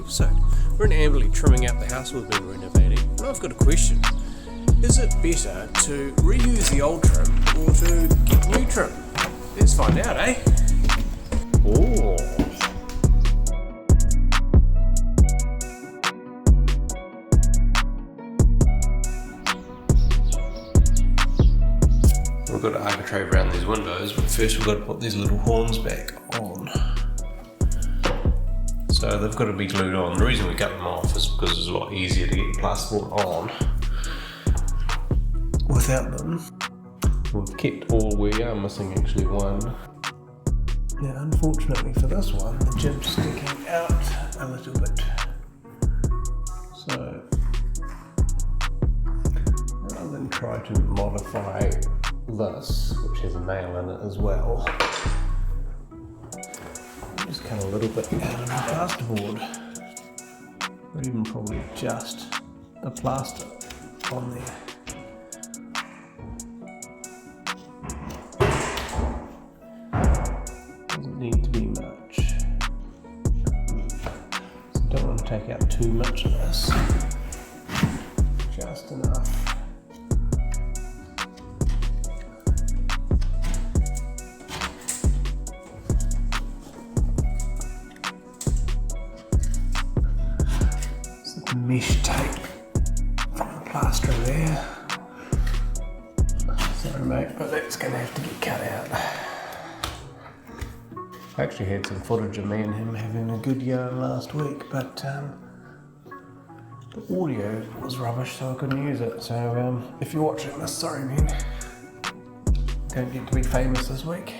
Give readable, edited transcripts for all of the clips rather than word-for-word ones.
episode. We're in Amberley trimming out the house we've been renovating, and I've got a question. Is it better to reuse the old trim or to get new trim? Let's find out, eh? Oh. We've got an architrave around these windows, but first we've got to put these little horns back on. So they've got to be glued on. The reason we cut them off is because it's a lot easier to get the plasterboard on without them. We've kept all, we are missing actually one. Now unfortunately for this one, the jib's sticking out a little bit. So rather than try to modify this, which has a nail in it as well, just cut a little bit out of the plasterboard, or even probably just the plaster on there. Doesn't need to be much. So don't want to take out too much of this, just enough. Mesh tape from the plaster there. Sorry mate, but that's going to have to get cut out. I actually had some footage of me and him having a good yarn last week, but the audio was rubbish, so I couldn't use it. So if you're watching this, sorry man. Don't get to be famous this week.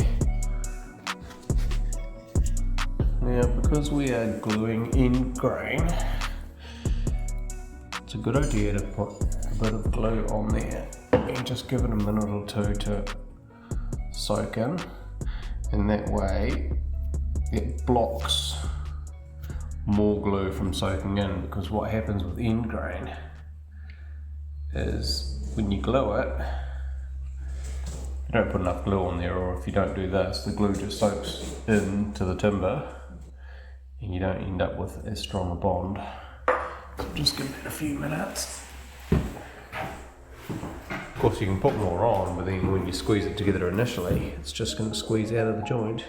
Now, because we are gluing in grain, it's a good idea to put a bit of glue on there and just give it a minute or two to soak in, and that way it blocks more glue from soaking in, because what happens with end grain is when you glue it, you don't put enough glue on there, or if you don't do this, the glue just soaks into the timber and you don't end up with as strong a bond. Just give it a few minutes. Of course you can put more on, but then when you squeeze it together initially, it's just going to squeeze out of the joint.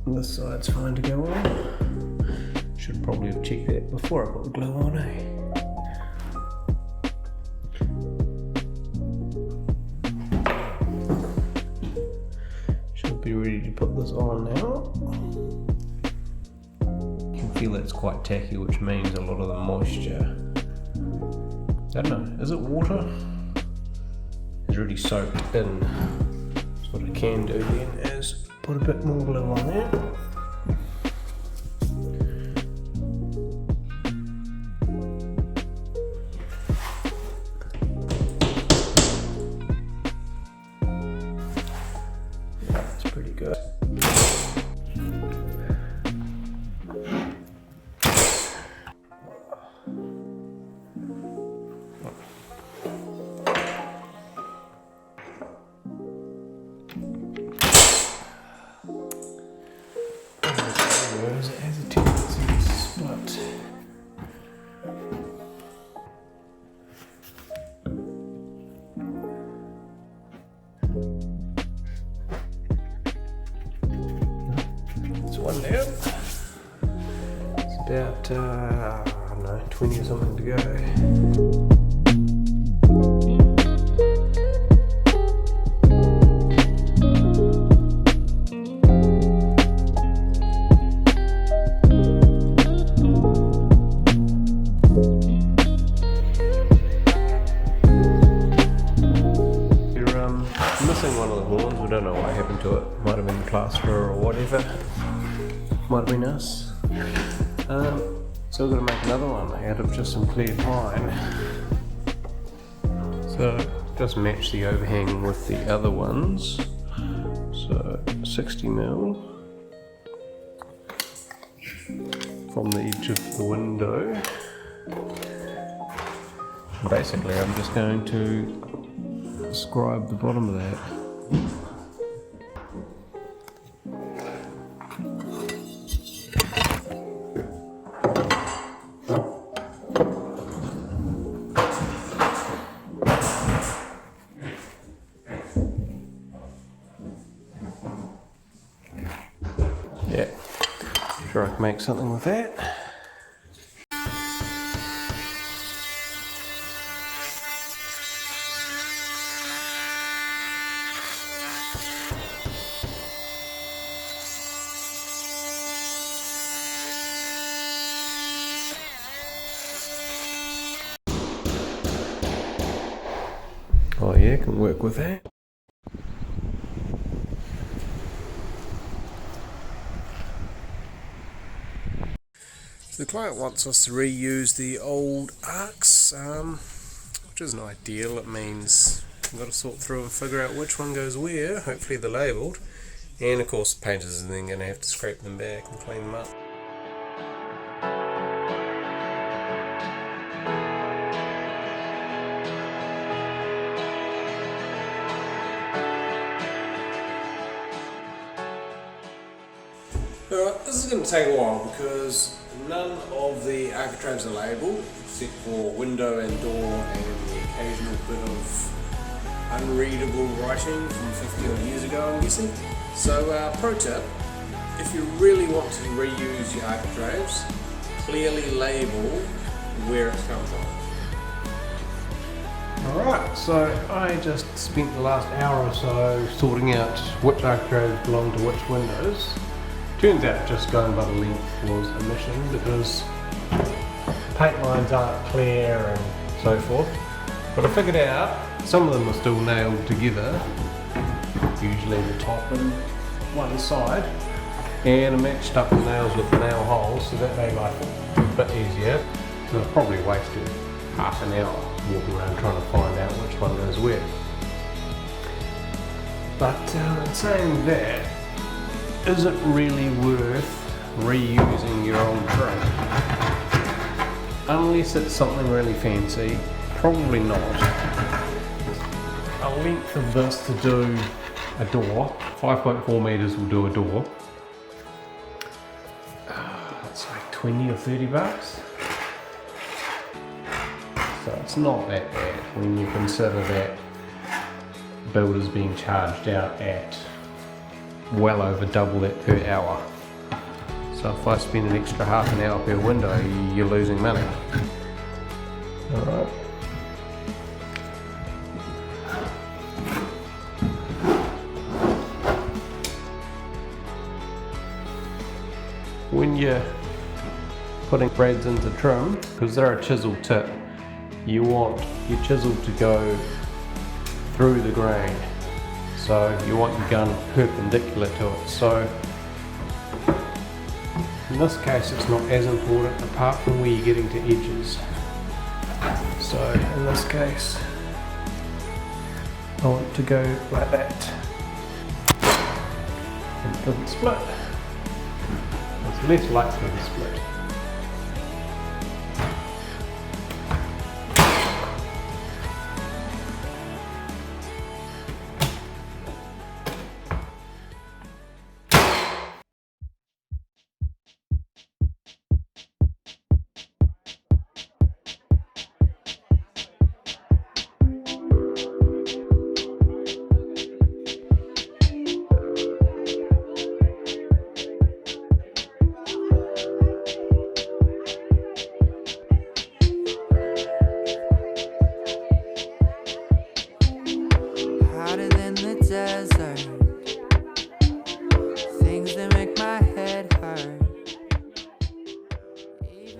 This side's fine to go on. Should probably have checked that before I put the glue on, eh? Be ready to put this on now. You can feel it's quite tacky, which means a lot of the moisture, I don't know, is it water? It's already soaked in. So what I can do then is put a bit more glue on there. Good. It has a tendency to split. One down. It's about, I don't know, 20 or something to go. You're missing one of the horns. We don't know what happened to it. Might have been the plasterer or whatever. Might have been us. So we're going to make another one out of just some clear pine. So just match the overhang with the other ones. So 60mm from the edge of the window. Basically I'm just going to scribe the bottom of that. Sure I can make something with that. Oh yeah, can work with that. So the client wants us to reuse the old arcs, which isn't ideal. It means we've got to sort through and figure out which one goes where. Hopefully they're labelled. And of course the painters are then going to have to scrape them back and clean them up. Alright, this is going to take a while because none of the architraves are labelled except for window and door and the occasional bit of unreadable writing from 50 odd years ago, I'm guessing. So pro tip, if you really want to reuse your architraves, clearly label where it's come from. Alright, so I just spent the last hour or so sorting out which architraves belong to which windows. Turns out just going by the length was a mission because paint lines aren't clear and so forth. But I figured out some of them are still nailed together, usually the top and one side, and I matched up the nails with the nail holes, so that made life a bit easier. So I probably wasted half an hour walking around trying to find out which one goes where. But in saying that, is it really worth reusing your old trim? Unless it's something really fancy, probably not. A length of this to do a door, 5.4 metres will do a door. It's like 20 or 30 bucks. So it's not that bad when you consider that builders being charged out at well over double that per hour. So if I spend an extra half an hour per window, you're losing money. Alright. When you're putting threads into trim, because they're a chisel tip, you want your chisel to go through the grain. So you want your gun perpendicular to it. So in this case it's not as important apart from where you're getting to edges. So in this case I want to go like that. And it doesn't split. It's less likely to split.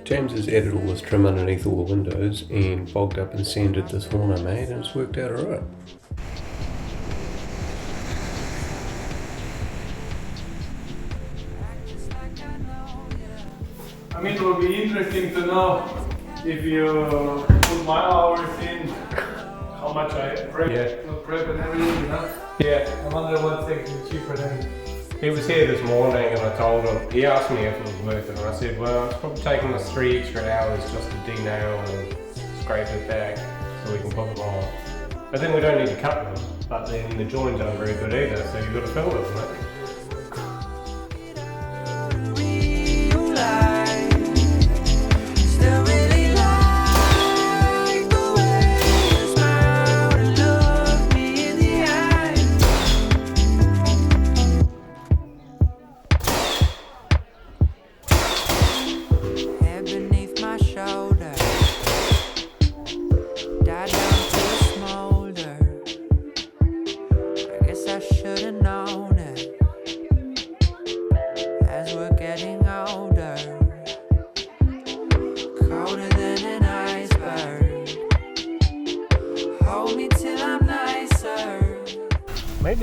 James has added all this trim underneath all the windows and bogged up and sanded this horn I made, and it's worked out alright. I mean, it would be interesting to know if you put my hours in, how much I prep and everything, you know? Yeah. I wonder what's actually cheaper than. He was here this morning and I told him, he asked me if it was worth it, and I said, well, it's probably taking us 3 extra hours just to de-nail and scrape it back so we can put them on. But then we don't need to cut them, but then the joins aren't very good either, so you've got to fill them, right?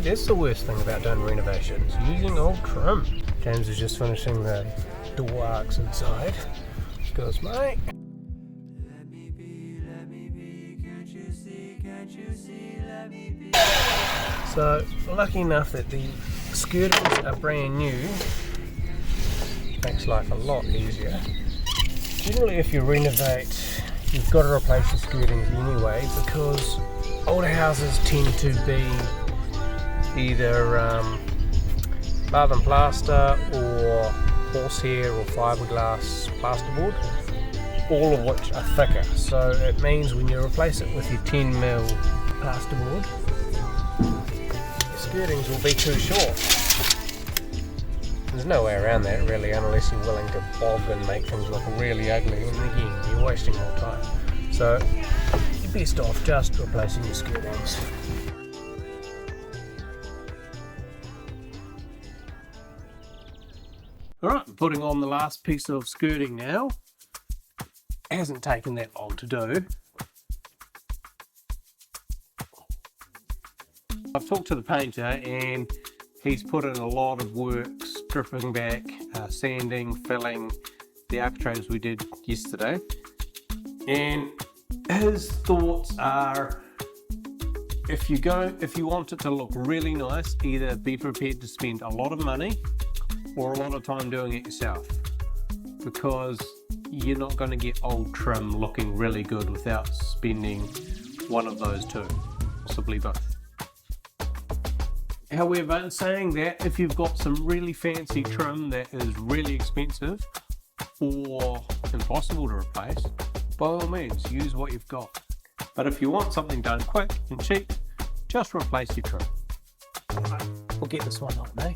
maybe that's the worst thing about doing renovations, using old trim. James is just finishing the door arcs inside. Goes, mate. So, lucky enough that the skirtings are brand new, makes life a lot easier. Generally, if you renovate, you've got to replace your skirtings anyway, because older houses tend to be either bath and plaster or horsehair or fiberglass plasterboard, all of which are thicker. So it means when you replace it with your 10mm plasterboard, your skirtings will be too short. There's no way around that really, unless you're willing to bog and make things look really ugly, and again, you're wasting more time. So you're best off just replacing your skirtings. Alright, I'm putting on the last piece of skirting now. It hasn't taken that long to do. I've talked to the painter and he's put in a lot of work, stripping back, sanding, filling the architraves we did yesterday. And his thoughts are, if you want it to look really nice, either be prepared to spend a lot of money or a lot of time doing it yourself, because you're not going to get old trim looking really good without spending one of those two, possibly both. However, in saying that, if you've got some really fancy trim that is really expensive or impossible to replace, by all means use what you've got. But if you want something done quick and cheap, just replace your trim. Alright, we'll get this one on, eh?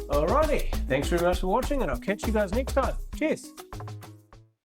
Alrighty, thanks very much for watching and I'll catch you guys next time. Cheers!